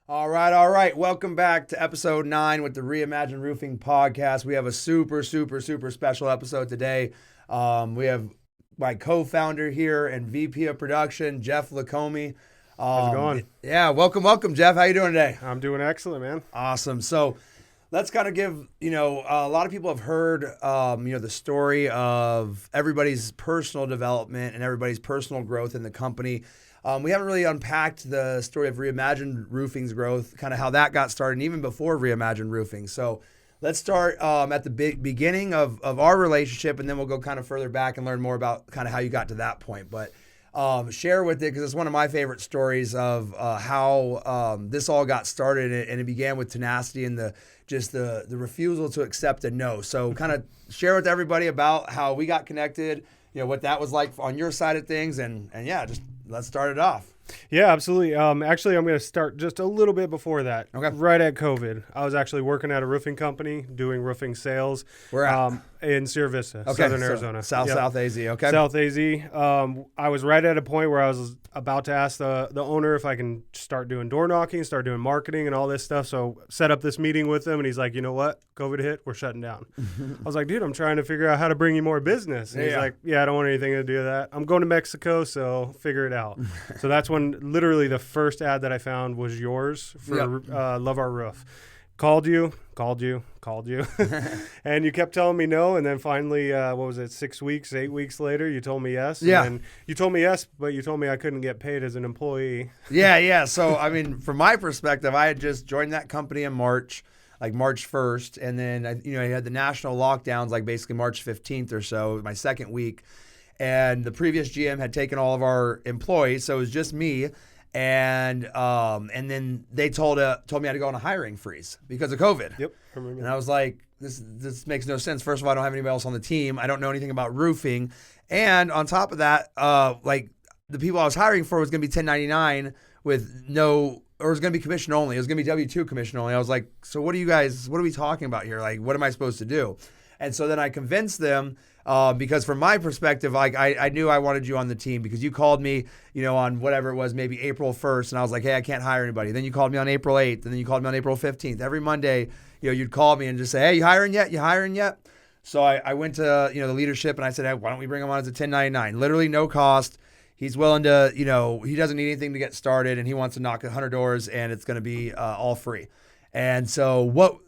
All right. Welcome back to episode 9 with the Reimagine Roofing Podcast. We have a super special episode today. We have my co-founder here and VP of production, Jeff Lakomy. How's it going? Yeah, welcome, Jeff. How you doing today? I'm doing excellent, man. Awesome. So let's kind of give, a lot of people have heard, the story of everybody's personal development and everybody's personal growth in the company. We haven't really unpacked the story of Reimagine Roofing's growth, kind of how that got started, and even before Reimagine Roofing. So let's start at the beginning of our relationship, and then we'll go kind of further back and learn more about kind of how you got to that point. But share with it, because it's one of my favorite stories of how this all got started, and it began with tenacity and the refusal to accept a no. So kind of share with everybody about how we got connected, what that was like on your side of things, and yeah, just let's start it off. Yeah, absolutely. Actually, I'm going to start just a little bit before that. Okay. Right at COVID, I was actually working at a roofing company doing roofing sales. Where at? In Sierra Vista, Okay, Southern so Arizona. South AZ, okay. South AZ. I was right at a point where I was about to ask the owner if I can start doing door knocking, start doing marketing and all this stuff. So set up this meeting with him, and he's like, you know what? COVID hit, we're shutting down. I was like, dude, I'm trying to figure out how to bring you more business. And he's like, yeah, I don't want anything to do with that. I'm going to Mexico, so figure it out. So that's when literally the first ad that I found was yours for Love Our Roof. Called you. And you kept telling me no. And then finally, 8 weeks later, you told me yes. Yeah. And you told me yes, but you told me I couldn't get paid as an employee. Yeah. So, I mean, from my perspective, I had just joined that company in March 1st. And then, you had the national lockdowns, like basically March 15th or so, my second week. And the previous GM had taken all of our employees. So it was just me. And then they told me I had to go on a hiring freeze because of COVID. Yep. I remember. And I was like, this makes no sense. First of all, I don't have anybody else on the team. I don't know anything about roofing. And on top of that, the people I was hiring for was going to be 1099 with no, or it was going to be commission only. It was going to be W-2 commission only. I was like, so what are we talking about here? Like, what am I supposed to do? And so then I convinced them, because from my perspective, I knew I wanted you on the team because you called me, on whatever it was, maybe April 1st. And I was like, hey, I can't hire anybody. Then you called me on April 8th. And then you called me on April 15th. Every Monday, you'd call me and just say, hey, you hiring yet? So I went to, the leadership and I said, hey, why don't we bring him on as a 1099? Literally no cost. He's willing to, he doesn't need anything to get started, and he wants to knock 100 doors, and it's going to be all free. And so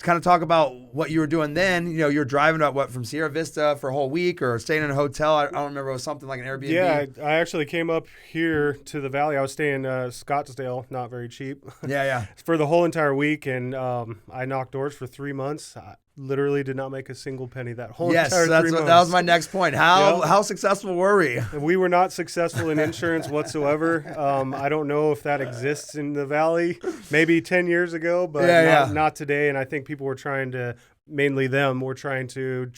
kind of talk about what you were doing then. You're driving from Sierra Vista for a whole week or staying in a hotel. I don't remember. It was something like an Airbnb. Yeah, I actually came up here to the Valley. I was staying Scottsdale, not very cheap. Yeah. For the whole entire week, and I knocked doors for 3 months. I literally did not make a single penny that whole entire 3 months. Yes, that was my next point. How successful were we? We were not successful in insurance whatsoever. I don't know if that exists in the Valley. Maybe 10 years ago, but not today. And I think people were trying to, mainly them, were trying to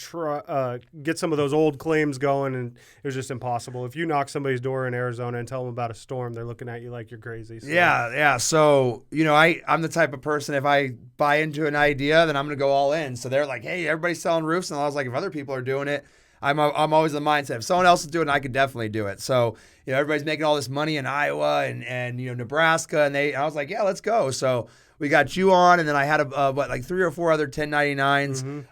get some of those old claims going, and it was just impossible. If you knock somebody's door in Arizona and tell them about a storm, they're looking at you like you're crazy. So. Yeah. So, I'm the type of person, if I buy into an idea, then I'm going to go all in. So they're like, hey, everybody's selling roofs. And I was like, if other people are doing it, I'm always in the mindset, if someone else is doing it, I could definitely do it. So, everybody's making all this money in Iowa and Nebraska. And I was like, yeah, let's go. So we got you on, and then I had 3 or 4 other 1099s,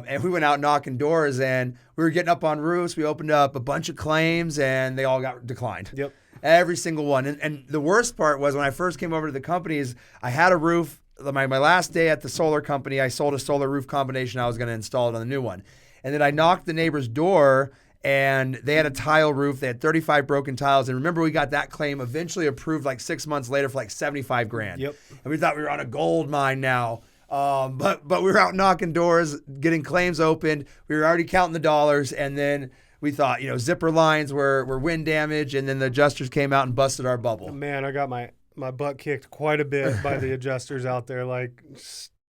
and we went out knocking doors, and we were getting up on roofs. We opened up a bunch of claims, and they all got declined. Yep, every single one. And the worst part was when I first came over to the company is I had a roof. My last day at the solar company, I sold a solar roof combination. I was going to install it on the new one, and then I knocked the neighbor's door. And they had a tile roof. They had 35 broken tiles. And remember, we got that claim eventually approved like 6 months later for like $75,000. Yep. And we thought we were on a gold mine now. But we were out knocking doors, getting claims opened. We were already counting the dollars. And then we thought, zipper lines were wind damage. And then the adjusters came out and busted our bubble. Man, I got my butt kicked quite a bit by the adjusters out there.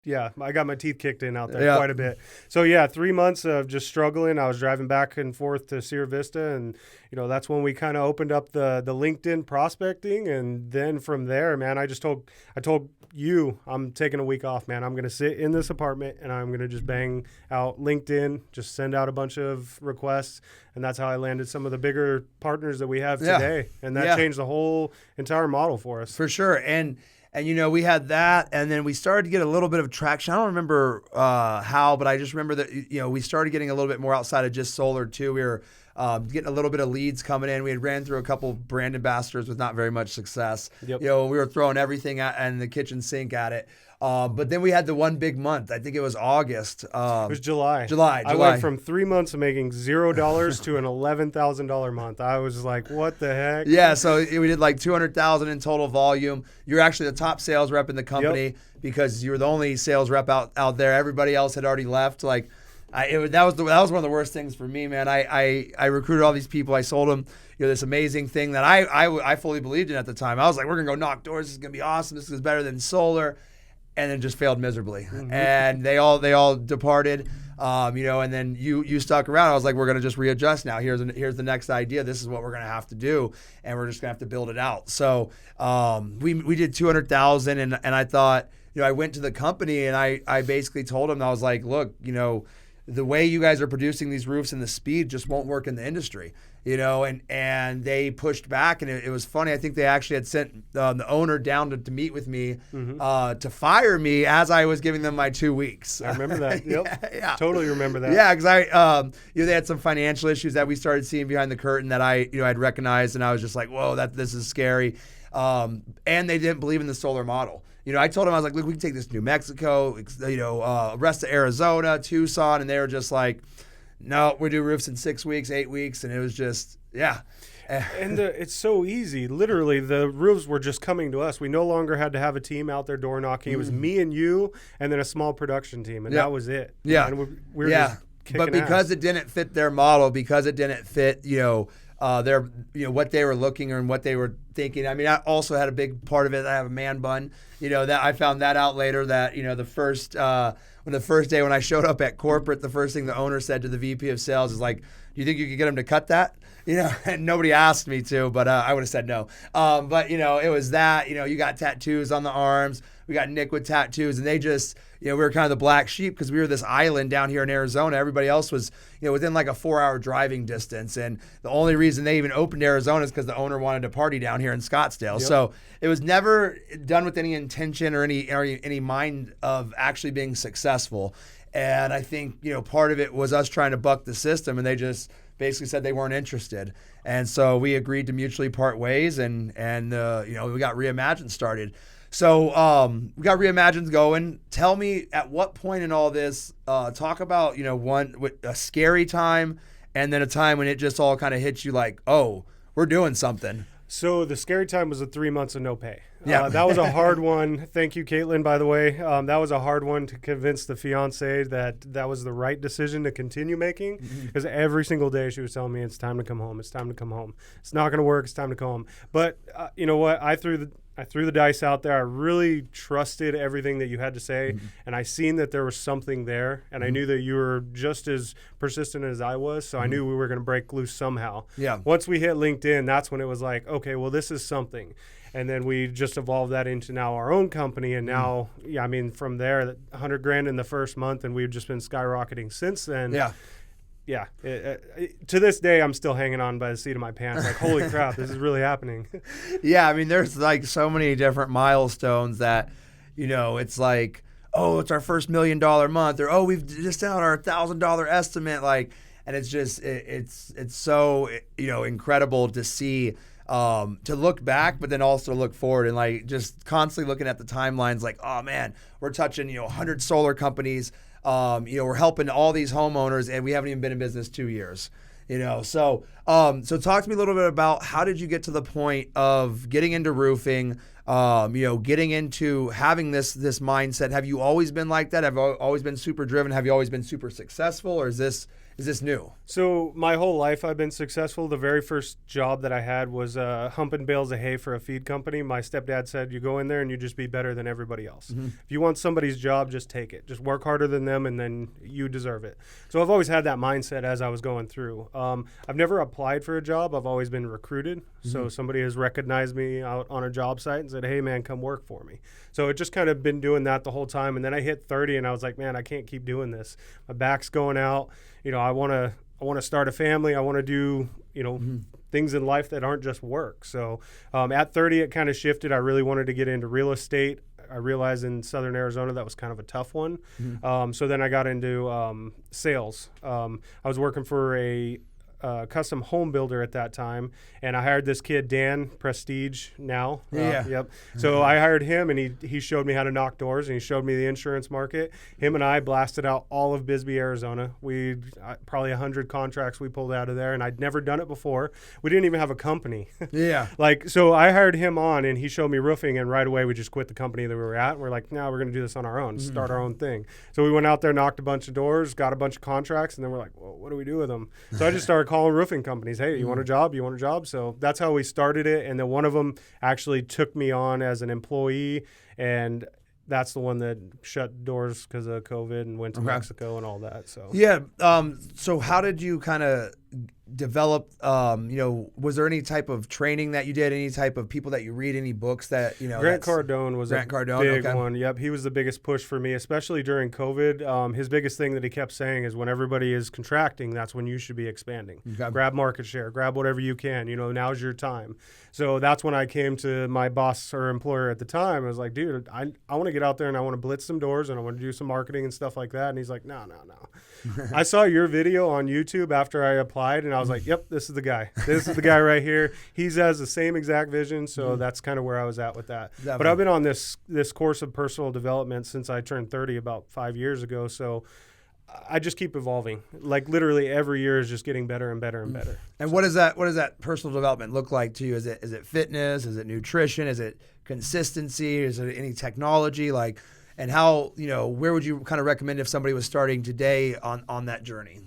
Yeah, I got my teeth kicked in out there quite a bit. So, 3 months of just struggling. I was driving back and forth to Sierra Vista, and, that's when we kind of opened up the LinkedIn prospecting. And then from there, man, I told you, I'm taking a week off, man. I'm going to sit in this apartment, and I'm going to just bang out LinkedIn, just send out a bunch of requests. And that's how I landed some of the bigger partners that we have today. And that changed the whole entire model for us. For sure. And And, we had that, and then we started to get a little bit of traction. I don't remember how, but I just remember that, we started getting a little bit more outside of just solar, too. We were getting a little bit of leads coming in. We had ran through a couple brand ambassadors with not very much success. Yep. We were throwing everything and the kitchen sink at it. But then we had the one big month. I think it was August. It was July. July. I went from 3 months of making $0 to an $11,000 month. I was like, what the heck? Yeah, so we did like 200,000 in total volume. You're actually the top sales rep in the company because you were the only sales rep out there. Everybody else had already left. Like, that was one of the worst things for me, man. I recruited all these people. I sold them, this amazing thing that I fully believed in at the time. I was like, we're gonna go knock doors. This is gonna be awesome. This is better than solar. And then just failed miserably. Mm-hmm. And they all departed, and then you stuck around. I was like, we're going to just readjust now. Here's the next idea. This is what we're going to have to do. And we're just going to have to build it out. So we did 200,000 and I thought, I went to the company and I basically told them, I was like, look, the way you guys are producing these roofs and the speed just won't work in the industry, and they pushed back, and it was funny. I think they actually had sent the owner down to meet with me to fire me as I was giving them my 2 weeks. I remember that. Yep. Yeah. Totally remember that. Yeah, because they had some financial issues that we started seeing behind the curtain that I'd recognized, and I was just like, whoa, this is scary. And they didn't believe in the solar model. I told them, I was like, look, we can take this to New Mexico, rest of Arizona, Tucson, and they were just like, no, we do roofs in 6 weeks, 8 weeks, and it was just, yeah. And it's so easy. Literally, the roofs were just coming to us. We no longer had to have a team out there door knocking. It was me and you, and then a small production team, and that was it. Yeah, and we were just kicking but because ass. It didn't fit their model, because it didn't fit, their what they were looking and what they were thinking. I mean, I also had a big part of it. I have a man bun. That I found that out later. That the first day when I showed up at corporate, the first thing the owner said to the VP of sales is like, "Do you think you could get him to cut that?" And nobody asked me to, but I would have said no. But it was that. You got tattoos on the arms. We got Nick with tattoos, and they just, we were kind of the black sheep because we were this island down here in Arizona. Everybody else was, within like a 4-hour driving distance. And the only reason they even opened Arizona is because the owner wanted to party down here in Scottsdale. Yep. So it was never done with any intention or any mind of actually being successful. And I think, part of it was us trying to buck the system, and they just basically said they weren't interested. And so we agreed to mutually part ways, and we got Reimagine started. So we got Reimagine going. Tell me, at what point in all this, talk about, a scary time and then a time when it just all kind of hits you like, oh, we're doing something. So the scary time was the 3 months of no pay. Yeah. That was a hard one. Thank you, Caitlin, by the way. That was a hard one to convince the fiance that was the right decision to continue making, because every single day she was telling me, it's time to come home. It's time to come home. It's not going to work. It's time to come home. But you know what? I threw the dice out there. I really trusted everything that you had to say, and I seen that there was something there, and I knew that you were just as persistent as I was, so I knew we were going to break loose somehow. Yeah. Once we hit LinkedIn, that's when it was like, okay, well, this is something. And then we just evolved that into now our own company, and now, from there, $100,000 in the first month, and we've just been skyrocketing since then. Yeah. To this day, I'm still hanging on by the seat of my pants. Like, holy crap, this is really happening. Yeah, there's like so many different milestones that, it's like, oh, it's our first $1 million month, or oh, we've just done our $1,000 estimate, like, and it's just it's so incredible to see. To look back, but then also look forward, and like just constantly looking at the timelines. Like, oh man, we're touching 100 solar companies. We're helping all these homeowners, and we haven't even been in business 2 years. So talk to me a little bit about how did you get to the point of getting into roofing? Getting into having this mindset. Have you always been like that? Have you always been super driven? Have you always been super successful, or is this new? So my whole life I've been successful. The very first job that I had was humping bales of hay for a feed company. My stepdad said, you go in there and you just be better than everybody else. If you want somebody's job, just take it. Just work harder than them, and then you deserve it. So I've always had that mindset as I was going through. I've never applied for a job. I've always been recruited. So somebody has recognized me out on a job site and said, hey, man, come work for me. So it just kind of been doing that the whole time. And then I hit 30 and I was like, man, I can't keep doing this. My back's going out. I want want to start a family. I want to do, things in life that aren't just work. So at 30, it kind of shifted. I really wanted to get into real estate. I realized in Southern Arizona that was kind of a tough one. So then I got into sales. I was working for a custom home builder at that time, and I hired this kid, Dan, Prestige now. Yep. So I hired him, and he showed me how to knock doors, and he showed me the insurance market. Him and I blasted out all of Bisbee, Arizona. We probably 100 contracts we pulled out of there, and I'd never done it before. We didn't even have a company. So I hired him on, and he showed me roofing, and right away we just quit the company that we were at, and we're like, no, we're going to do this on our own, start our own thing. So we went out there, knocked a bunch of doors, got a bunch of contracts, and then we're like, well, what do we do with them? So I just started calling roofing companies. Hey, you want a job? You want a job? So that's how we started it. And then one of them actually took me on as an employee, and that's the one that shut doors because of COVID and went to Mexico and all that. So so how did you kind of develop, was there any type of training that you did, any type of people that you read, any books that, Grant Cardone was a big one. Yep. He was the biggest push for me, especially during COVID. His biggest thing that he kept saying is when everybody is contracting, that's when you should be expanding. Grab market share, grab whatever you can, now's your time. So that's when I came to my boss or employer at the time. I was like, dude, I want to get out there and I want to blitz some doors and I want to do some marketing and stuff like that. And he's like, no. I saw your video on YouTube after I applied, and I was like, yep, this is the guy. This is the guy right here. He has the same exact vision, so that's kind of where I was at with that. Definitely. But I've been on this course of personal development since I turned 30 about 5 years ago, so I just keep evolving. Like literally every year is just getting better and better and better. And so what does that personal development look like to you? Is it fitness? Is it nutrition? Is it consistency? Is it any technology? And how, where would you kind of recommend if somebody was starting today on that journey?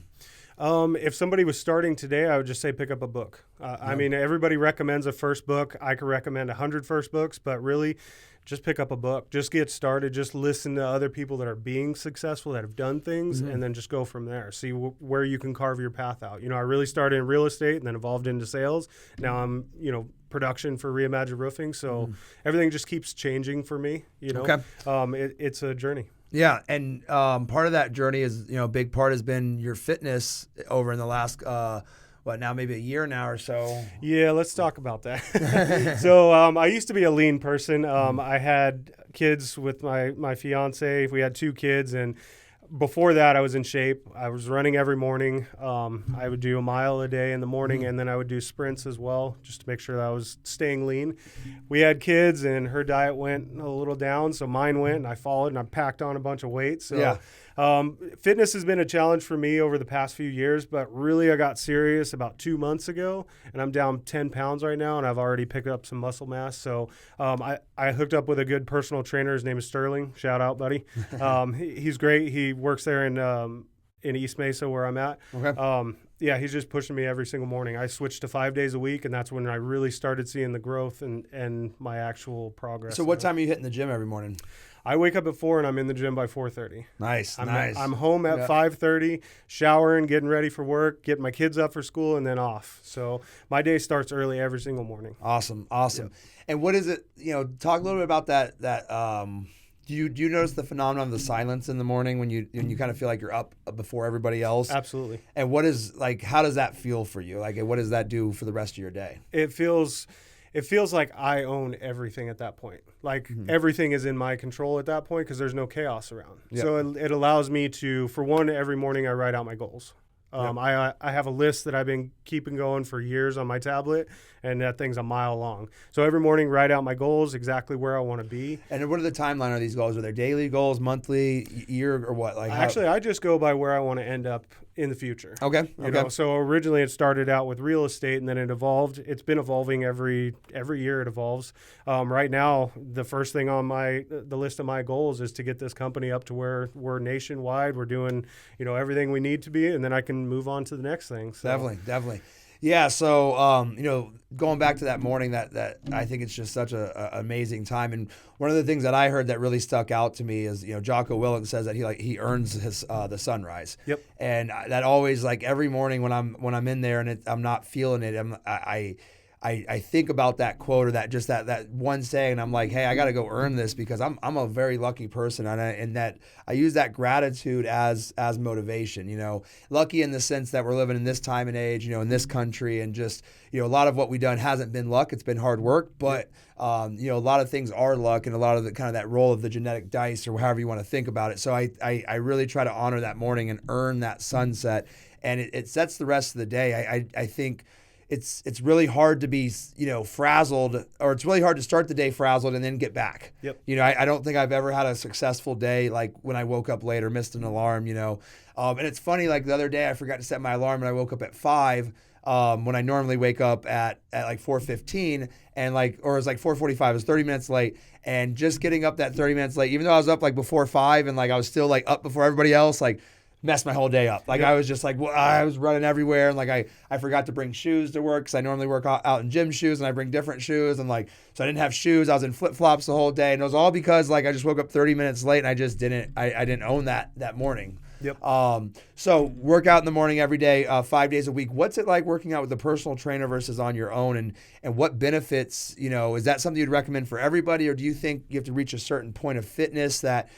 If somebody was starting today, I would just say pick up a book. I mean, everybody recommends a first book. I could recommend 100 first books, but really just pick up a book. Just get started. Just listen to other people that are being successful, that have done things, and then just go from there. See where you can carve your path out. I really started in real estate and then evolved into sales. Now I'm, production for Reimagine Roofing. So everything just keeps changing for me, it's a journey. Yeah. And part of that journey is, a big part has been your fitness over in the last, now maybe a year now or so. Yeah, let's talk about that. So I used to be a lean person. I had kids with my fiance. We had 2 kids, and before that, I was in shape. I was running every morning. I would do a mile a day in the morning, and then I would do sprints as well, just to make sure that I was staying lean. We had kids, and her diet went a little down, so mine went, and I followed, and I packed on a bunch of weight. So fitness has been a challenge for me over the past few years, but really I got serious about 2 months ago, and I'm down 10 pounds right now, and I've already picked up some muscle mass. So I hooked up with a good personal trainer. His name is Sterling. Shout out, buddy. He's great. He works there in East Mesa where I'm at. Okay. He's just pushing me every single morning. I switched to 5 days a week, and that's when I really started seeing the growth and my actual progress. So what time are you hitting the gym every morning? I wake up at 4 and I'm in the gym by 4:30. Nice. I'm home at 5:30, showering, getting ready for work, getting my kids up for school, and then off. So my day starts early every single morning. Awesome. Yep. And what is it? Talk a little bit about that. Do you notice the phenomenon of the silence in the morning when you kind of feel like you're up before everybody else? Absolutely. And how does that feel for you? What does that do for the rest of your day? It feels like I own everything at that point. Everything is in my control at that point because there's no chaos around. Yep. So it allows me to, for one, every morning I write out my goals. I have a list that I've been keeping going for years on my tablet, and that thing's a mile long. So every morning, write out my goals, exactly where I want to be. And what are the timeline of these goals? Are they daily goals, monthly, year, or what? Actually, I just go by where I want to end up in the future. Okay. So originally it started out with real estate, and then it evolved. It's been evolving every year. It evolves. Right now, the first thing on the list of my goals is to get this company up to where we're nationwide. We're doing everything we need to be, and then I can move on to the next thing. So. Definitely. Yeah. So going back to that morning, that I think it's just such a amazing time. And one of the things that I heard that really stuck out to me is Jocko Willink says that he earns his the sunrise. Yep. And that always every morning when I'm in there and I'm not feeling it, I I think about that quote or that one saying, and I'm like, hey, I got to go earn this because I'm a very lucky person, and that I use that gratitude as motivation. Lucky in the sense that we're living in this time and age, in this country, and just a lot of what we've done hasn't been luck; it's been hard work. But a lot of things are luck, and a lot of the kind of that role of the genetic dice, or however you want to think about it. So I really try to honor that morning and earn that sunset, and it sets the rest of the day. I think. It's really hard to be, frazzled, or it's really hard to start the day frazzled and then get back. Yep. I don't think I've ever had a successful day like when I woke up late or missed an alarm, And it's funny, like the other day I forgot to set my alarm and I woke up at 5 when I normally wake up at like 4:15 or it was like 4:45. It was 30 minutes late, and just getting up that 30 minutes late, even though I was up like before 5 and like I was still like up before everybody else, like messed my whole day up. Like I was just like, I was running everywhere, and like I forgot to bring shoes to work because I normally work out in gym shoes, and I bring different shoes, and like so I didn't have shoes. I was in flip flops the whole day, and it was all because like I just woke up 30 minutes late, and I just didn't own that morning. Yep. So work out in the morning every day, 5 days a week. What's it like working out with a personal trainer versus on your own, and what benefits? Is that something you'd recommend for everybody, or do you think you have to reach a certain point of fitness that?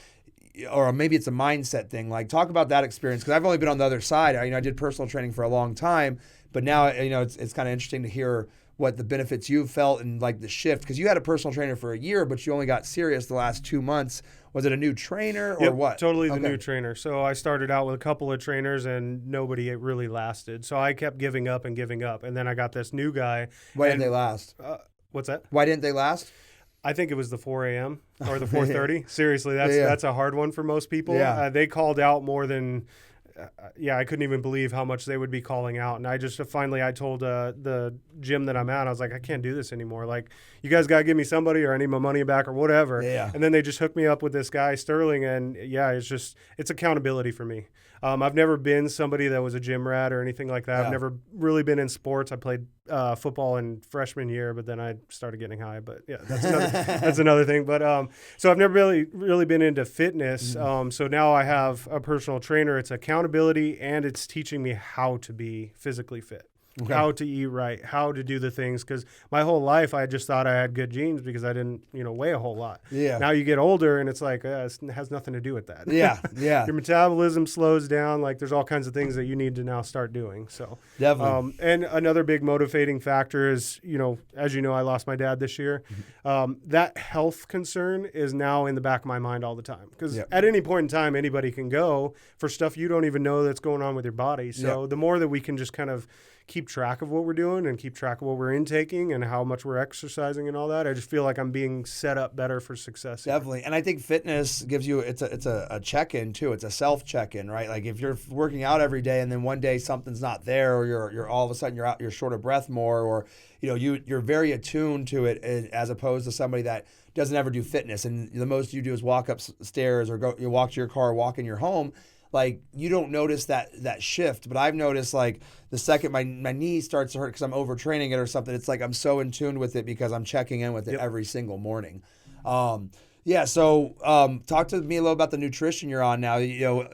Or maybe it's a mindset thing. Like, talk about that experience, because I've only been on the other side. I did personal training for a long time, but now it's kind of interesting to hear what the benefits you've felt and like the shift, because you had a personal trainer for a year, but you only got serious the last 2 months. Was it a new trainer or what? Totally the new trainer. So I started out with a couple of trainers and nobody really lasted. So I kept giving up, and then I got this new guy. Why didn't they last? What's that? Why didn't they last? I think it was the 4 a.m. or the 4:30. Seriously, that's a hard one for most people. Yeah. They called out more than, I couldn't even believe how much they would be calling out. And I just finally I told the gym that I'm at, I was like, I can't do this anymore. Like, you guys got to give me somebody, or I need my money back or whatever. Yeah. And then they just hooked me up with this guy, Sterling. And it's accountability for me. I've never been somebody that was a gym rat or anything like that. Yeah. I've never really been in sports. I played football in freshman year, but then I started getting high. But yeah, that's another thing. But so I've never really been into fitness. So now I have a personal trainer. It's accountability, and it's teaching me how to be physically fit. Okay. How to eat right, how to do the things, because my whole life I just thought I had good genes because I didn't, weigh a whole lot. Yeah. Now you get older and it's like it has nothing to do with that. Yeah, yeah. Your metabolism slows down. Like, there's all kinds of things that you need to now start doing. So definitely. And another big motivating factor is, as you know, I lost my dad this year. That health concern is now in the back of my mind all the time, because at any point in time anybody can go for stuff you don't even know that's going on with your body. So the more that we can just kind of keep track of what we're doing and keep track of what we're intaking and how much we're exercising and all that, I just feel like I'm being set up better for success. Definitely. And I think fitness gives you, it's a check-in too. It's a self-check-in, right? Like, if you're working out every day and then one day something's not there, or you're all of a sudden you're short of breath more, or you're very attuned to it, as opposed to somebody that doesn't ever do fitness, and the most you do is walk upstairs or you walk to your car, walk in your home. Like, you don't notice that shift, but I've noticed, like, the second my knee starts to hurt because I'm overtraining it or something, it's like I'm so in tune with it because I'm checking in with it every single morning. So talk to me a little about the nutrition you're on now.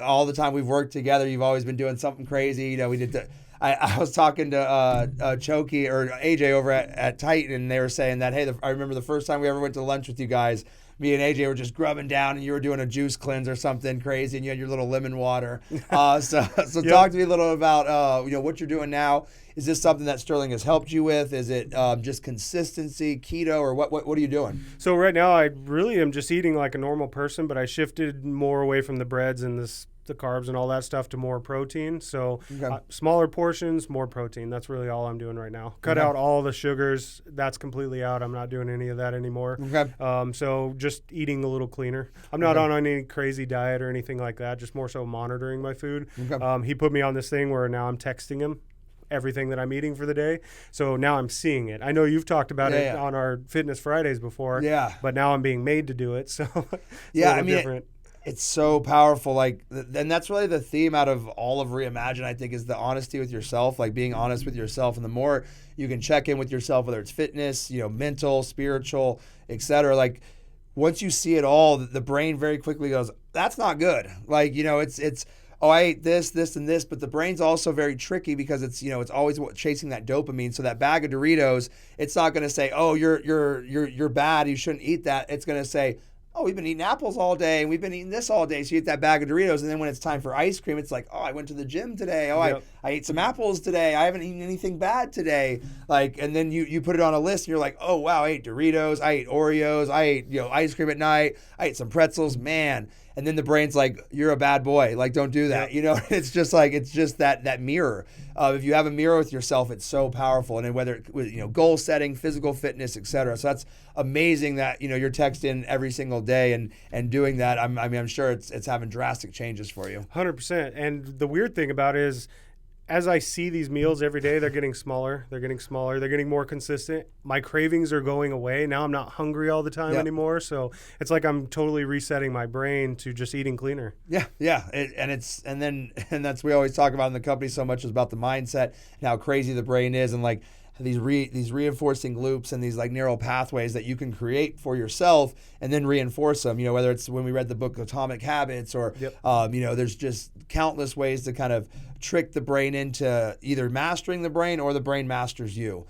All the time we've worked together, you've always been doing something crazy. We did I was talking to Choki or AJ over at Titan, and they were saying that, hey, I remember the first time we ever went to lunch with you guys, me and AJ were just grubbing down, and you were doing a juice cleanse or something crazy, and you had your little lemon water. So talk to me a little about what you're doing now. Is this something that Sterling has helped you with? Is it just consistency, keto, or what are you doing? So right now I really am just eating like a normal person, but I shifted more away from the breads and the carbs and all that stuff to more protein. So smaller portions, more protein. That's really all I'm doing right now. Cut out all the sugars. That's completely out. I'm not doing any of that anymore. So just eating a little cleaner. I'm not on any crazy diet or anything like that, just more so monitoring my food. He put me on this thing where now I'm texting him everything that I'm eating for the day. So now I'm seeing it. I know you've talked about it on our Fitness Fridays before, but now I'm being made to do it. So it's different. It's so powerful. Like, and that's really the theme out of all of Reimagine, I think, is the honesty with yourself, like being honest with yourself. And the more you can check in with yourself, whether it's fitness, mental, spiritual, etc. Like, once you see it all, the brain very quickly goes, that's not good. Like, it's oh, I ate this, this, and this. But the brain's also very tricky because it's, it's always chasing that dopamine. So that bag of Doritos, it's not going to say, oh, you're bad, you shouldn't eat that. It's going to say, oh, we've been eating apples all day and we've been eating this all day. So you eat that bag of Doritos. And then when it's time for ice cream, it's like, oh, I went to the gym today. Oh, I ate some apples today. I haven't eaten anything bad today. And then you put it on a list and you're like, oh, wow, I ate Doritos. I ate Oreos. I ate, ice cream at night. I ate some pretzels, man. And then the brain's like, you're a bad boy. Like, don't do that. It's just that mirror. If you have a mirror with yourself, it's so powerful. And then whether goal setting, physical fitness, etc. So that's amazing that you're texting every single day and doing that. I'm sure it's having drastic changes for you. 100%. And the weird thing about it is, as I see these meals every day, they're getting smaller. They're getting more consistent. My cravings are going away. Now I'm not hungry all the time anymore. So it's like I'm totally resetting my brain to just eating cleaner. Yeah. And that's we always talk about in the company so much is about the mindset and how crazy the brain is, and like these reinforcing loops and these like neural pathways that you can create for yourself and then reinforce them. Whether it's when we read the book Atomic Habits or there's just countless ways to kind of trick the brain into either mastering the brain or the brain masters you.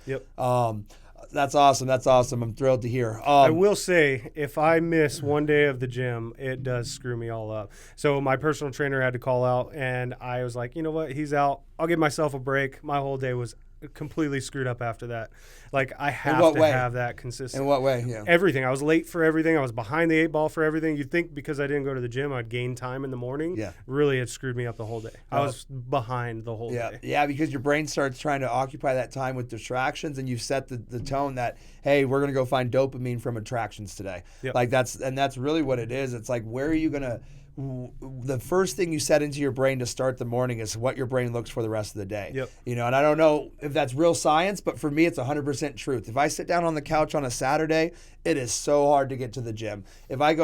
That's awesome. I'm thrilled to hear. I will say, if I miss one day of the gym, it does screw me all up. So my personal trainer had to call out, and I was like, you know what? He's out. I'll give myself a break. My whole day was completely screwed up after that. Like, I have to have that consistent. In what way? Yeah. Everything. I was late for everything. I was behind the 8 ball for everything. You'd think because I didn't go to the gym, I'd gain time in the morning. Yeah. Really, it screwed me up the whole day. I was behind the whole day. Yeah, because your brain starts trying to occupy that time with distractions, and you've set the tone that, hey, we're going to go find dopamine from attractions today. Like that's really what it is. It's like, where are you going to the first thing you set into your brain to start the morning is what your brain looks for the rest of the day. And I don't know if that's real science, but for me, it's 100% truth. If I sit down on the couch on a Saturday, it is so hard to get to the gym. If I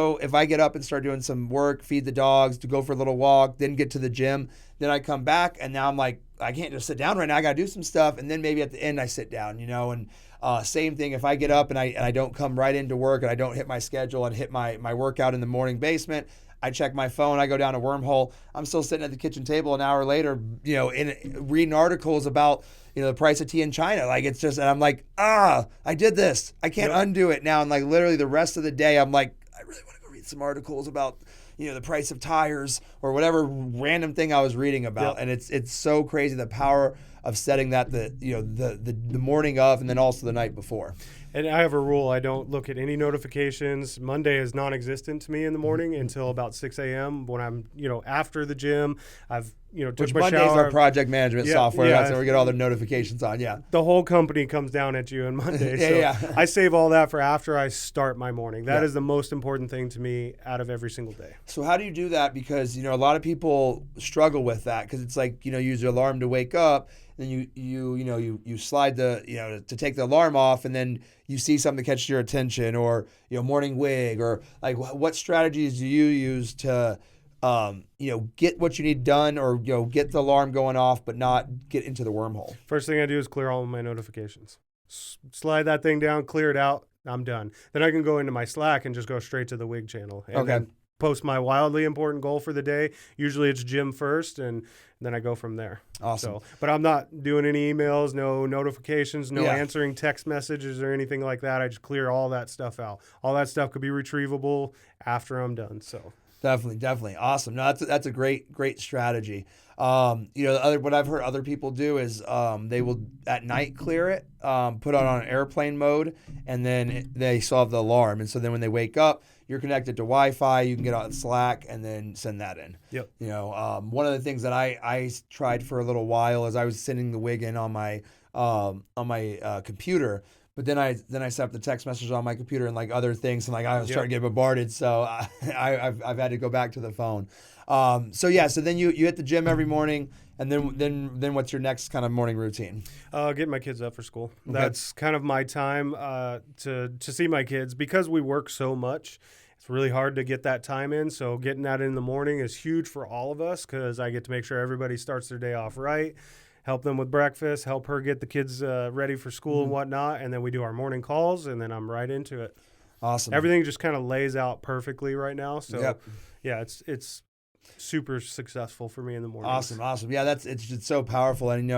get up and start doing some work, feed the dogs, to go for a little walk, then get to the gym, then I come back and now I'm like, I can't just sit down right now. I got to do some stuff. And then maybe at the end I sit down, and same thing. If I get up and I don't come right into work and I don't hit my schedule and hit my workout in the morning basement, I check my phone, I go down a wormhole. I'm still sitting at the kitchen table an hour later, reading articles about, the price of tea in China. Like, it's just, and I'm like, I did this. I can't undo it now. And like literally the rest of the day, I'm like, I really want to go read some articles about, the price of tires or whatever random thing I was reading about. And it's so crazy, the power of setting that the morning of and then also the night before. And I have a rule. I don't look at any notifications. Monday is non-existent to me in the morning until about 6 a.m. when I'm, after the gym. I've, took Which my Monday's shower. our project management software. That's where we get all the notifications on. Yeah. The whole company comes down at you on Monday. I save all that for after I start my morning. That is the most important thing to me out of every single day. So how do you do that? Because, a lot of people struggle with that because it's like, you use your alarm to wake up. Then you slide the to take the alarm off, and then you see something that catches your attention, or morning wig, or like what strategies do you use to get what you need done, or get the alarm going off but not get into the wormhole? First thing I do is clear all of my notifications. Slide that thing down, clear it out. I'm done. Then I can go into my Slack and just go straight to the wig channel. And then post my wildly important goal for the day. Usually it's gym first, and then I go from there. Awesome. But I'm not doing any emails, no notifications, no answering text messages or anything like that. I just clear all that stuff out. All that stuff could be retrievable after I'm done. So definitely awesome. No, that's a great strategy. What I've heard other people do is they will at night clear it, put it on airplane mode, and then they still have the alarm. And so then when they wake up, you're connected to Wi-Fi. You can get on Slack and then send that in. One of the things that I tried for a little while is I was sending the wig in on my computer. But then I set up the text messages on my computer and like other things, and like I was starting to get bombarded. So I've had to go back to the phone. So then you hit the gym every morning, and then what's your next kind of morning routine? Getting my kids up for school. Okay. That's kind of my time to see my kids, because we work so much. It's really hard to get that time in. So getting that in the morning is huge for all of us, because I get to make sure everybody starts their day off right. Help them with breakfast, help her get the kids ready for school and whatnot, and then we do our morning calls, and then I'm right into it. Awesome. Everything just kind of lays out perfectly right now. So, it's super successful for me in the morning. Awesome. Yeah, it's so powerful. And,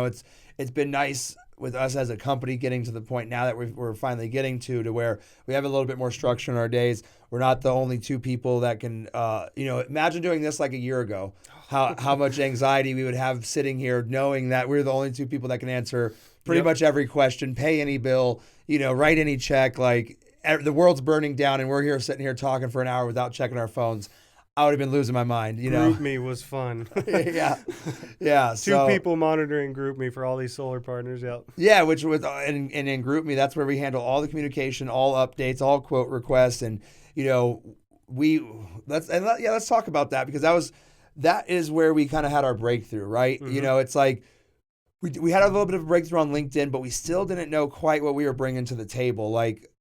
it's been nice with us as a company getting to the point now that we're finally getting to where we have a little bit more structure in our days. We're not the only two people that can, imagine doing this like a year ago, how much anxiety we would have sitting here knowing that we're the only two people that can answer pretty much every question, pay any bill, write any check. Like the world's burning down and we're here sitting here talking for an hour without checking our phones. I would have been losing my mind, GroupMe was fun. Yeah. Two people monitoring GroupMe for all these solar partners. Yep. Yeah, which was and in GroupMe, that's where we handle all the communication, all updates, all quote requests, and let's talk about that because that is where we kind of had our breakthrough, right? Mm-hmm. It's like we had a little bit of a breakthrough on LinkedIn, but we still didn't know quite what we were bringing to the table. Like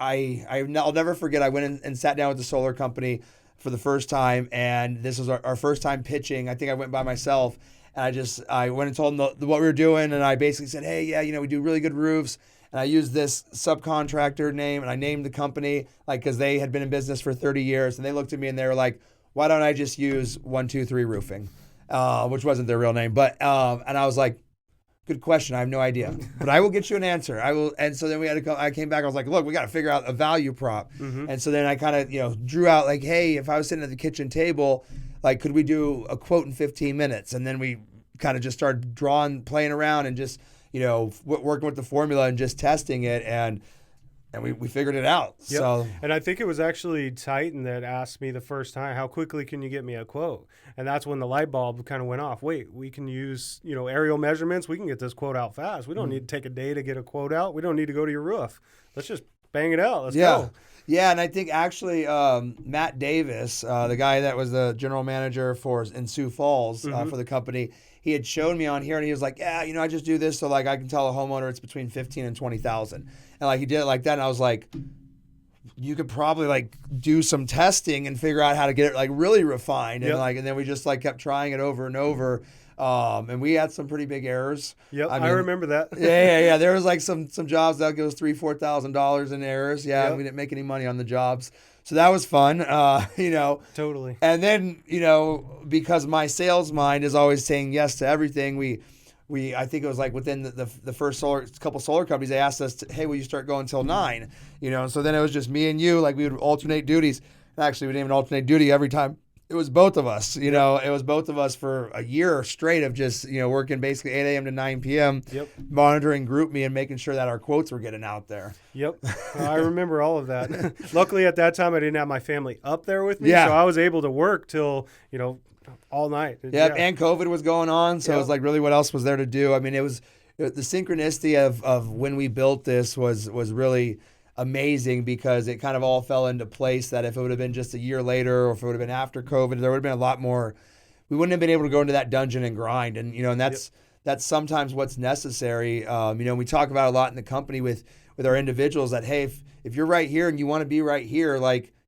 I'll never forget. I went in and sat down with the solar company for the first time, and this was our first time pitching. I think I went by myself, and I went and told them what we were doing, and I basically said, hey, yeah, we do really good roofs, and I used this subcontractor name, and I named the company, because they had been in business for 30 years, and they looked at me and they were like, why don't I just use 123 Roofing, which wasn't their real name, but and I was like, good question. I have no idea, but I will get you an answer. I will. And so then I came back. I was like, look, we got to figure out a value prop. Mm-hmm. And so then I kind of, drew out like, hey, if I was sitting at the kitchen table, could we do a quote in 15 minutes? And then we kind of just started playing around and just, working with the formula and just testing it. And we figured it out. Yep. So, and I think it was actually Titan that asked me the first time, how quickly can you get me a quote? And that's when the light bulb kind of went off. Wait, we can use, aerial measurements. We can get this quote out fast. We don't need to take a day to get a quote out. We don't need to go to your roof. Let's just bang it out. Let's go. Yeah, and I think actually Matt Davis, the guy that was the general manager in Sioux Falls for the company, he had shown me on here, and he was like, yeah, I just do this so I can tell a homeowner it's between 15 and 20,000. And he did it like that, and I was like, you could probably do some testing and figure out how to get it really refined. And and then we just kept trying it over and over. And we had some pretty big errors. Yep, I remember that. Yeah. There was some jobs that goes $3,000-$4,000 in errors. Yeah, and we didn't make any money on the jobs. So that was fun, Totally. And then, because my sales mind is always saying yes to everything, I think it was within the first couple solar companies, they asked us, hey, will you start going till 9? So then it was just me and you, we would alternate duties. Actually, we didn't even alternate duty every time. It was both of us, it was both of us for a year straight of just, working basically 8 a.m. to 9 p.m., monitoring GroupMe and making sure that our quotes were getting out there. Yep. I remember all of that. Luckily at that time, I didn't have my family up there with me. So I was able to work till, all night. Yeah, and COVID was going on. So it was really what else was there to do? I mean, it was the synchronicity of when we built this was really amazing because it kind of all fell into place that if it would have been just a year later or if it would have been after COVID, there would have been a lot more. We wouldn't have been able to go into that dungeon and grind. And, and that's sometimes what's necessary. We talk about a lot in the company with our individuals that, hey, if you're right here and you want to be right here,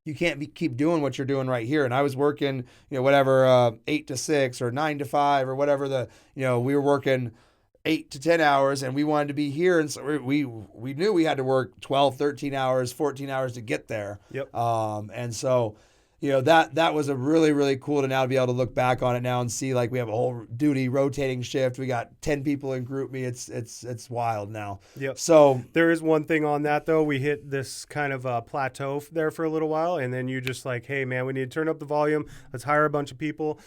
you can't keep doing what you're doing right here. And I was working, 8 to 6 or 9 to 5 or whatever we were working 8 to 10 hours and we wanted to be here. And so we knew we had to work 12, 13 hours, 14 hours to get there. Yep. And so, that was a really, really cool to now be able to look back on it now and see we have a whole duty rotating shift. We got 10 people in GroupMe. It's wild now. Yep. So there is one thing on that though. We hit this kind of plateau there for a little while. And then you just hey man, we need to turn up the volume. Let's hire a bunch of people.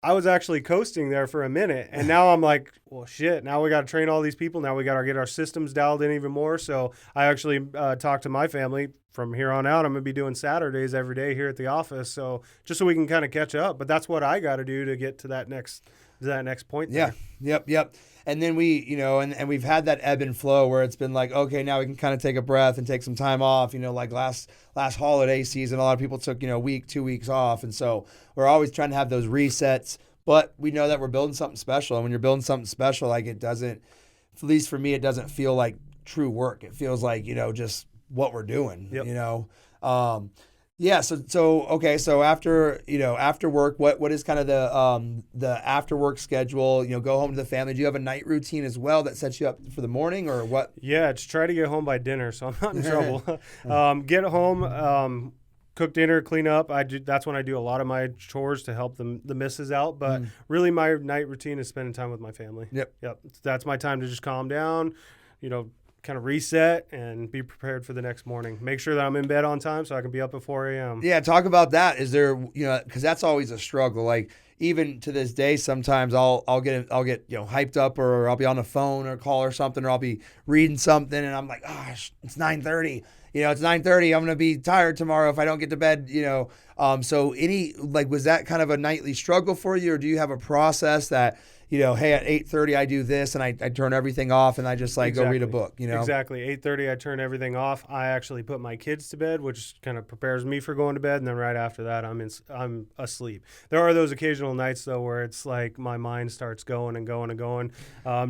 I was actually coasting there for a minute, and now I'm like, well, shit, now we got to train all these people. Now we got to get our systems dialed in even more. So I actually talked to my family. From here on out, I'm going to be doing Saturdays every day here at the office. So just so we can kind of catch up. But that's what I got to do to get to that next point there. Yeah. Yep. And then we, and we've had that ebb and flow where it's been okay, now we can kind of take a breath and take some time off. Last holiday season, a lot of people took, a week, 2 weeks off. And so we're always trying to have those resets, but we know that we're building something special. And when you're building something special, it doesn't, at least for me, it doesn't feel like true work. It feels like, just what we're doing, Yeah. So okay. So after work, what is kind of the after work schedule? Go home to the family. Do you have a night routine as well that sets you up for the morning, or what? Yeah, just try to get home by dinner, so I'm not in trouble. Get home. cook dinner, clean up. That's when I do a lot of my chores to help the missus out. But really, my night routine is spending time with my family. Yep. That's my time to just calm down, kind of reset and be prepared for the next morning. Make sure that I'm in bed on time so I can be up at 4 a.m. Yeah, talk about that. Is there, because that's always a struggle. Like even to this day, sometimes I'll get hyped up, or I'll be on the phone or call or something, or I'll be reading something and I'm like, gosh, it's 9:30. It's 9:30. I'm gonna be tired tomorrow if I don't get to bed. So was that kind of a nightly struggle for you, or do you have a process that hey, at 8:30 I do this and I turn everything off and I just go read a book, Exactly. 8:30 I turn everything off. I actually put my kids to bed, which kind of prepares me for going to bed, and then right after that I'm asleep. There are those occasional nights though where it's like my mind starts going and going and going.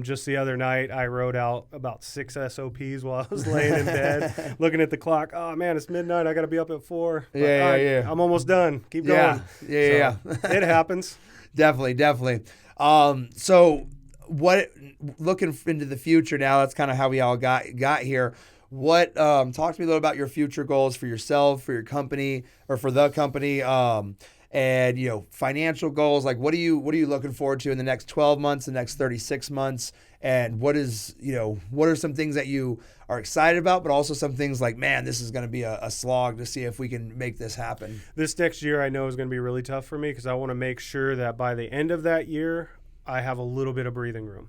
Just the other night I wrote out about 6 SOPs while I was laying in bed, looking at the clock. Oh man, it's midnight. I got to be up at 4. But, yeah. I'm almost done. Keep going. Yeah. It happens. Definitely. So what, looking into the future now, that's kind of how we all got here. What, talk to me a little about your future goals for yourself, for your company, or for the company, and, financial goals. Like, what are you looking forward to in the next 12 months, the next 36 months? And what are some things that you are excited about, but also some things like, man, this is going to be a slog to see if we can make this happen. This next year I know is going to be really tough for me because I want to make sure that by the end of that year, I have a little bit of breathing room.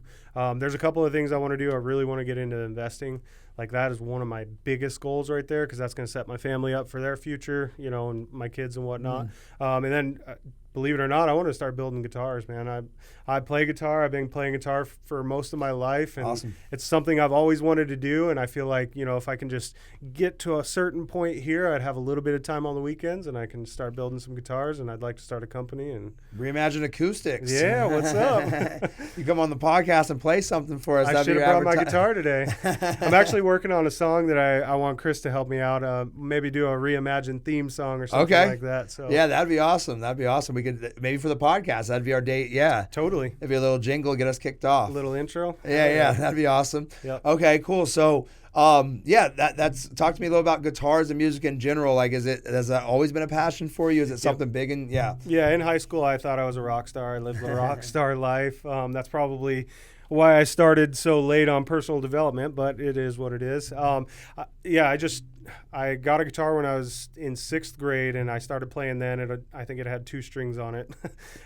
There's a couple of things I want to do. I really want to get into investing. Like that is one of my biggest goals right there, because that's going to set my family up for their future, and my kids and whatnot. And then believe it or not, I want to start building guitars, man. I play guitar. I've been playing guitar for most of my life, and awesome. It's something I've always wanted to do. And I feel like, if I can just get to a certain point here, I'd have a little bit of time on the weekends, and I can start building some guitars. And I'd like to start a company and Reimagine Acoustics. Yeah, what's up? You come on the podcast and play something for us. I should have brought my guitar today. I'm actually working on a song that I want Chris to help me out. Maybe do a Reimagine theme song or something like that. So yeah, that'd be awesome. We could maybe for the podcast. That'd be our date. Yeah, totally. It'd be a little jingle, get us kicked off. A little intro. Yeah, that'd be awesome. Yep. Okay, cool. So, that's talk to me a little about guitars and music in general. Like, has that always been a passion for you? Is it something big? And yeah, in high school I thought I was a rock star. I lived the rock star life. That's probably why I started so late on personal development, but it is what it is. I got a guitar when I was in 6th grade, and I started playing then. I think it had 2 strings on it.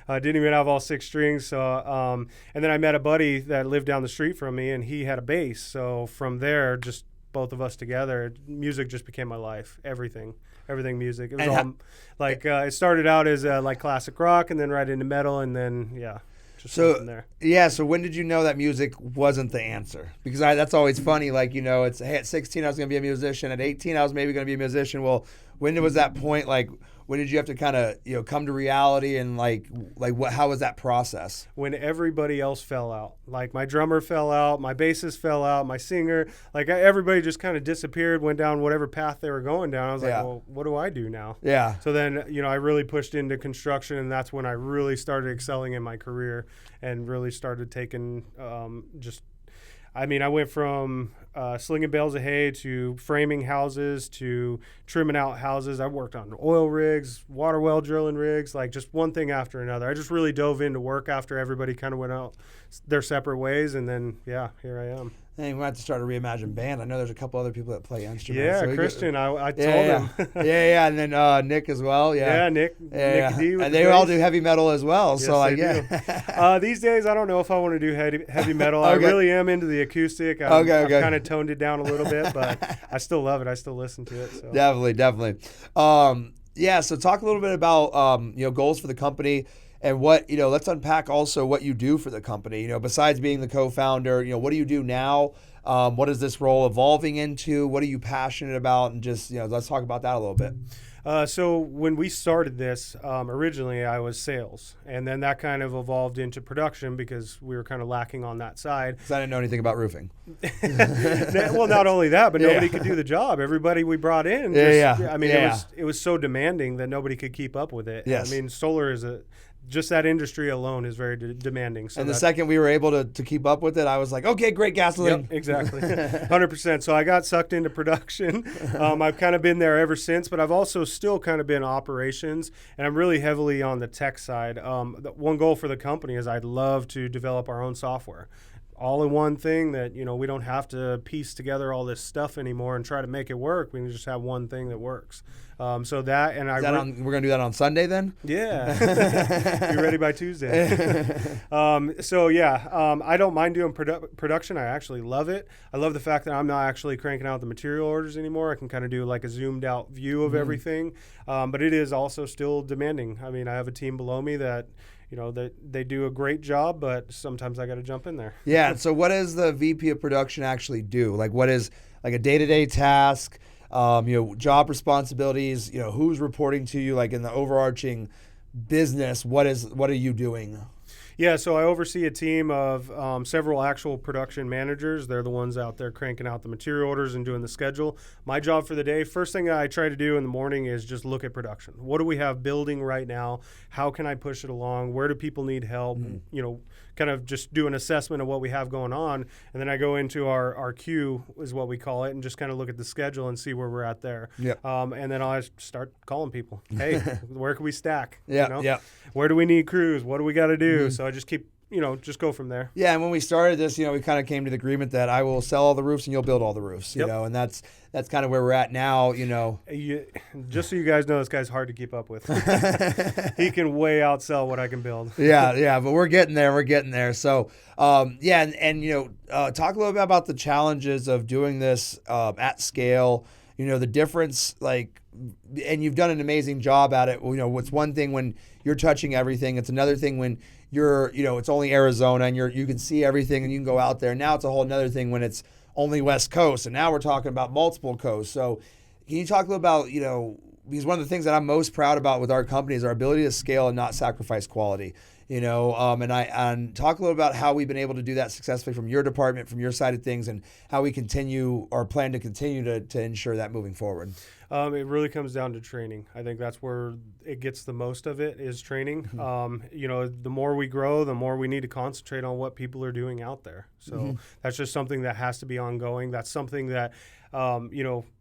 I didn't even have all 6 strings. So, and then I met a buddy that lived down the street from me, and he had a bass. So from there, just both of us together, music just became my life. Everything music. It was all it started out as like classic rock, and then right into metal, and then from there. Yeah, so when did you know that music wasn't the answer? Because that's always funny. Like, it's, hey, at 16 I was going to be a musician. At 18 I was maybe going to be a musician. Well, when was that point? Like, when did you have to kind of come to reality, and how was that process? When everybody else fell out. Like my drummer fell out, my bassist fell out, my singer, everybody just kind of disappeared, went down whatever path they were going down. I was like, well, what do I do now? Yeah. So then, I really pushed into construction, and that's when I really started excelling in my career and really started taking I went from slinging bales of hay to framing houses to trimming out houses. I worked on oil rigs, water well drilling rigs, just one thing after another. I just really dove into work after everybody kind of went out their separate ways, and then, here I am. Hey, we might have to start a Reimagine band. I know there's a couple other people that play instruments. Yeah, so Christian, I told him. Yeah, and then Nick as well. Yeah, Nick D. And they all do heavy metal as well. Yes, so these days, I don't know if I want to do heavy metal. Okay. I really am into the acoustic. I've kind of toned it down a little bit, but I still love it. I still listen to it. So. Definitely. So talk a little bit about goals for the company. And what, let's unpack also what you do for the company. Besides being the co-founder, what do you do now? What is this role evolving into? What are you passionate about? And just, let's talk about that a little bit. So when we started this, originally I was sales, and then that kind of evolved into production because we were kind of lacking on that side. Because I didn't know anything about roofing. Well, not only that, but nobody could do the job. Everybody we brought in, it was so demanding that nobody could keep up with it. Yes. Solar is just that industry alone is very demanding. So and the second we were able to keep up with it, I was like, okay, great gasoline. Yep, exactly. 100%. So I got sucked into production. I've kind of been there ever since, but I've also still kind of been operations, and I'm really heavily on the tech side. The one goal for the company is I'd love to develop our own software. All in one thing that, we don't have to piece together all this stuff anymore and try to make it work. We can just have one thing that works. So that, and we're going to do that on Sunday then? Yeah. Be ready by Tuesday. I don't mind doing production. I actually love it. I love the fact that I'm not actually cranking out the material orders anymore. I can kind of do like a zoomed out view of everything. But it is also still demanding. I mean, I have a team below me that, they do a great job, but sometimes I got to jump in there. Yeah. So what does the VP of production actually do? Like, what is like a day-to-day task? Job responsibilities. Who's reporting to you? Like in the overarching business, what are you doing? Yeah, so I oversee a team of several actual production managers. They're the ones out there cranking out the material orders and doing the schedule. My job for the day, first thing I try to do in the morning is just look at production. What do we have building right now? How can I push it along? Where do people need help? Kind of just do an assessment of what we have going on. And then I go into our queue, is what we call it, and just kind of look at the schedule and see where we're at there. Yep. And then I'll start calling people. Hey, where can we stack? Yeah. Where do we need crews? What do we got to do? So I just keep, just go from there. Yeah, and when we started this, we kind of came to the agreement that I will sell all the roofs and you'll build all the roofs, and that's kind of where we're at now, Just so you guys know, this guy's hard to keep up with. He can way outsell what I can build. Yeah, but we're getting there. So, talk a little bit about the challenges of doing this at scale, the difference, and you've done an amazing job at it. What's one thing when you're touching everything, it's another thing when you're, it's only Arizona and you can see everything and you can go out there. Now it's a whole another thing when it's only West Coast, and now we're talking about multiple coasts. So can you talk a little about, because one of the things that I'm most proud about with our company is our ability to scale and not sacrifice quality. And talk a little about how we've been able to do that successfully from your department, from your side of things, and how we continue or plan to continue to ensure that moving forward. It really comes down to training. I think that's where it gets the most of it is training. The more we grow, the more we need to concentrate on what people are doing out there. So that's just something that has to be ongoing. That's something that,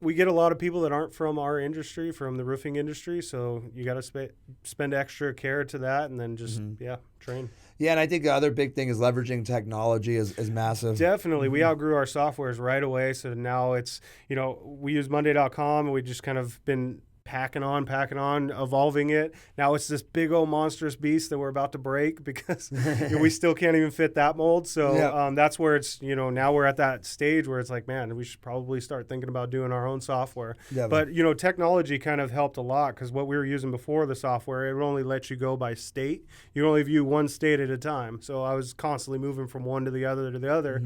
we get a lot of people that aren't from our industry, from the roofing industry. So you got to spend extra care to that and then just, train. Yeah, and I think the other big thing is leveraging technology is massive. Definitely. We outgrew our softwares right away. So now it's, we use Monday.com and we just kind of been packing on, evolving it. Now it's this big old monstrous beast that we're about to break because we still can't even fit that mold. So that's where it's, now we're at that stage where it's like, man, we should probably start thinking about doing our own software. Definitely. But, technology kind of helped a lot because what we were using before the software, it would only let you go by state. You only view one state at a time. So I was constantly moving from one to the other to the other.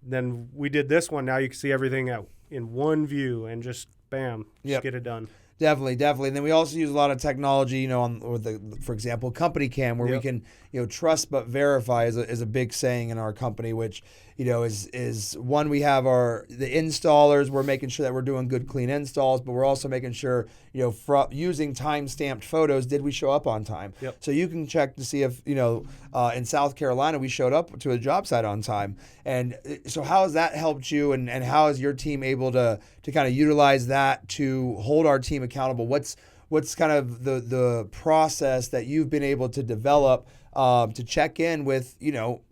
Then we did this one. Now you can see everything in one view and just, bam, just get it done. Definitely. And then we also use a lot of technology, for example, company cam, where we can, trust but verify is a big saying in our company, which, is one, we have the installers, we're making sure that we're doing good, clean installs, but we're also making sure, using time-stamped photos, did we show up on time? So you can check to see if, in South Carolina, we showed up to a job site on time. And so how has that helped you, and how is your team able to kind of utilize that to hold our team accountable? What's kind of the process that you've been able to develop to check in with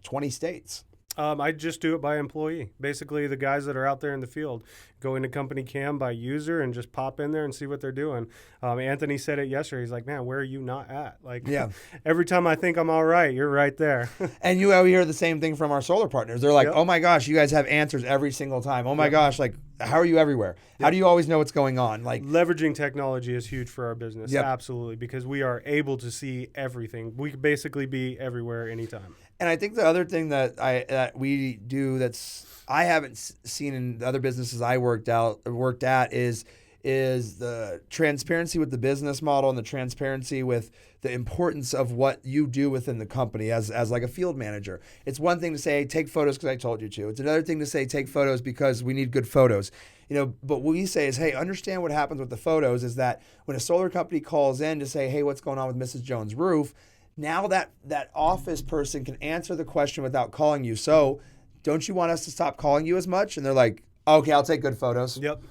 20 states? I just do it by employee. Basically, the guys that are out there in the field go into company cam by user and just pop in there and see what they're doing. Anthony said it yesterday. He's like, man, where are you not at? Every time I think I'm all right, you're right there. And you hear the same thing from our solar partners. They're like, oh my gosh, you guys have answers every single time. Oh my gosh, how are you everywhere? How do you always know what's going on? Leveraging technology is huge for our business. Absolutely, because we are able to see everything. We could basically be everywhere anytime. And I think the other thing that we do I haven't seen in the other businesses I worked at is the transparency with the business model and the transparency with the importance of what you do within the company as like a field manager. It's one thing to say, take photos because I told you to. It's another thing to say, take photos because we need good photos. But what we say is, hey, understand what happens with the photos is that when a solar company calls in to say, hey, what's going on with Mrs. Jones' roof, now that office person can answer the question without calling you. So don't you want us to stop calling you as much? And they're like, okay, I'll take good photos. Yep.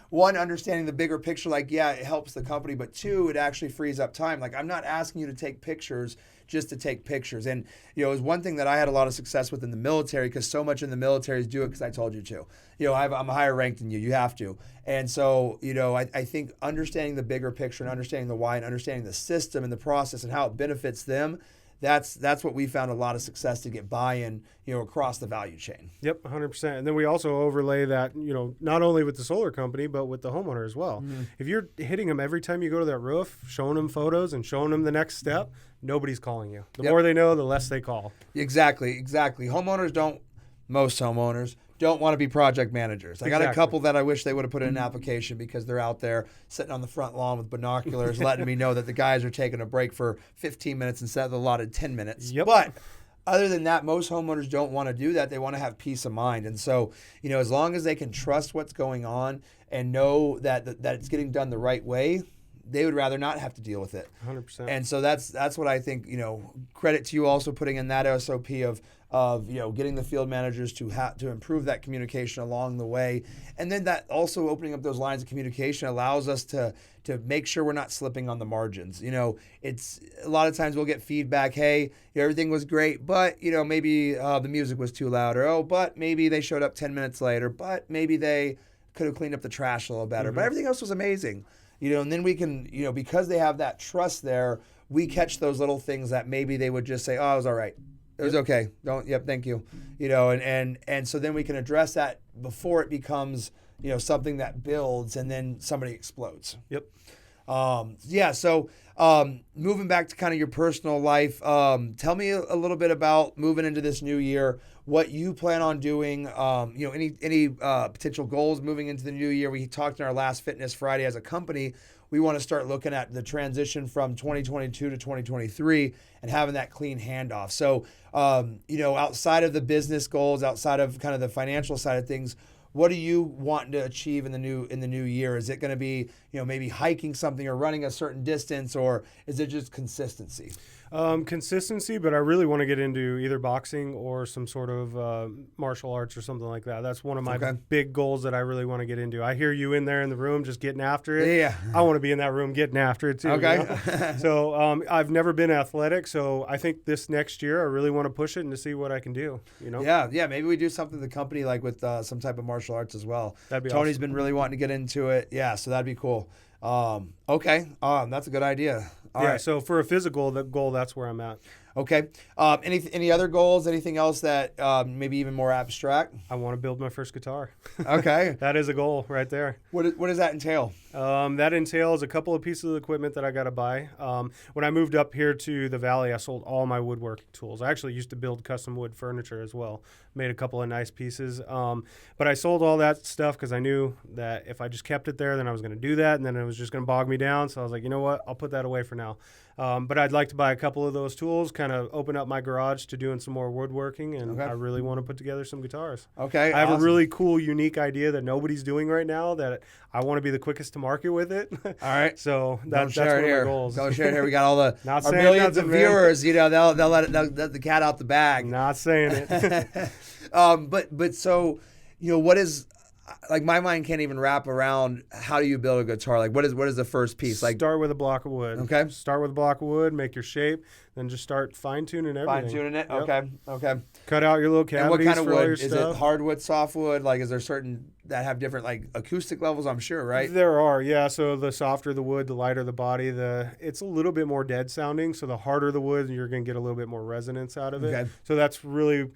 One, understanding the bigger picture, like, yeah, it helps the company, but two, it actually frees up time. Like, I'm not asking you to take pictures just to take pictures. And, it was one thing that I had a lot of success with in the military, because so much in the military is do it because I told you to. I'm higher ranked than you. You have to. And so, I think understanding the bigger picture and understanding the why and understanding the system and the process and how it benefits them, that's what we found a lot of success to get buy-in, across the value chain. Yep, 100%. And then we also overlay that, not only with the solar company, but with the homeowner as well. Mm-hmm. If you're hitting them every time you go to that roof, showing them photos and showing them the next step, nobody's calling you. The more they know, the less they call. Exactly. Most homeowners don't want to be project managers. I got a couple that I wish they would have put in an application, because they're out there sitting on the front lawn with binoculars letting me know that the guys are taking a break for 15 minutes instead of the allotted 10 minutes. Yep. But other than that, most homeowners don't want to do that. They want to have peace of mind. And so, as long as they can trust what's going on and know that it's getting done the right way, they would rather not have to deal with it. 100%. And so that's what I think, credit to you also putting in that SOP of getting the field managers to improve that communication along the way. And then that also opening up those lines of communication allows us to make sure we're not slipping on the margins. It's a lot of times we'll get feedback, hey, everything was great, but maybe the music was too loud, or but maybe they showed up 10 minutes later, but maybe they could have cleaned up the trash a little better, but everything else was amazing. And then we can, because they have that trust there, we catch those little things that maybe they would just say, oh, it was all right. It was okay. Thank you. And so then we can address that before it becomes, something that builds and then somebody explodes. Yep. So moving back to kind of your personal life, tell me a little bit about moving into this new year, what you plan on doing, any potential goals moving into the new year. We talked in our last Fitness Friday as a company, we want to start looking at the transition from 2022 to 2023 and having that clean handoff. So, outside of the business goals, outside of kind of the financial side of things, what do you want to achieve in the new year? Is it going to be, maybe hiking something or running a certain distance, or is it just consistency? Consistency, but I really want to get into either boxing or some sort of martial arts or something like that. That's one of my big goals that I really want to get into. I hear you in there in the room just getting after it. Yeah. I want to be in that room getting after it too. Okay. So I've never been athletic, so I think this next year I really want to push it and to see what I can do. Yeah. Maybe we do something in the company like with some type of martial arts as well. That'd be Tony's awesome. Been really wanting to get into it. Yeah, so that'd be cool. Okay. That's a good idea. All right. So for a physical goal, that's where I'm at. Okay. Any other goals? Anything else that maybe even more abstract? I want to build my first guitar. Okay. That is a goal right there. What does that entail? That entails a couple of pieces of equipment that I got to buy. When I moved up here to the valley, I sold all my woodworking tools. I actually used to build custom wood furniture as well. Made a couple of nice pieces. But I sold all that stuff because I knew that if I just kept it there, then I was going to do that, and then it was just going to bog me down. So I was like, you know what? I'll put that away for now. But I'd like to buy a couple of those tools, kind of open up my garage to doing some more woodworking, and I really want to put together some guitars. Okay, I have a really cool, unique idea that nobody's doing right now that I want to be the quickest to market with it. All right. So that's one of my goals. Don't share it here. We got all the our millions of viewers. They'll let the cat out the bag. Not saying it. But so, what is, like, my mind can't even wrap around how do you build a guitar? Like, what is the first piece? Like, start with a block of wood. Okay. Start with a block of wood, make your shape, then just start fine-tuning everything. Fine-tuning it? Yep. Okay. Cut out your little cavities. And what kind of for all wood? your Is stuff. it hardwood, softwood? Like, is there certain that have different, like, acoustic levels, I'm sure, right? There are, yeah. So the softer the wood, the lighter the body. It's a little bit more dead sounding. So the harder the wood, you're going to get a little bit more resonance out of it. Okay. So that's really,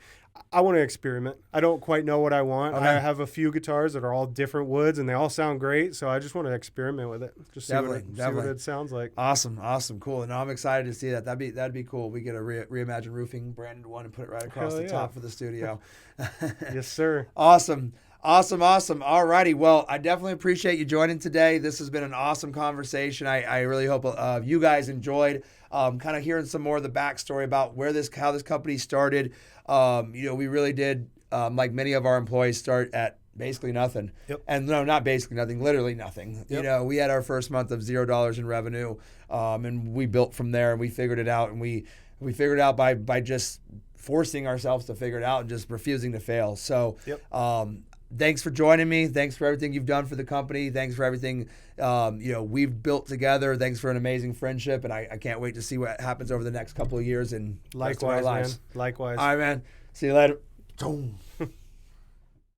I want to experiment. I don't quite know what I want. Okay. I have a few guitars that are all different woods, and they all sound great. So I just want to experiment with it. Just see what it sounds like. Awesome, cool. And I'm excited to see that. That'd be cool. We get a Reimagine Roofing branded one and put it right across the top of the studio. Yes, sir. Awesome. All righty. Well, I definitely appreciate you joining today. This has been an awesome conversation. I really hope you guys enjoyed kind of hearing some more of the backstory about how this company started. We really did, like many of our employees, start at basically nothing. Yep. And no, not basically nothing, literally nothing. Yep. We had our first month of $0 in revenue, and we built from there, and we figured it out, and we figured it out by just forcing ourselves to figure it out and just refusing to fail. So Yep. Thanks for joining me. Thanks for everything you've done for the company. Thanks for everything we've built together. Thanks for an amazing friendship, and I can't wait to see what happens over the next couple of years and rest of our Likewise, man. lives. Likewise. All right, man. See you later. Boom.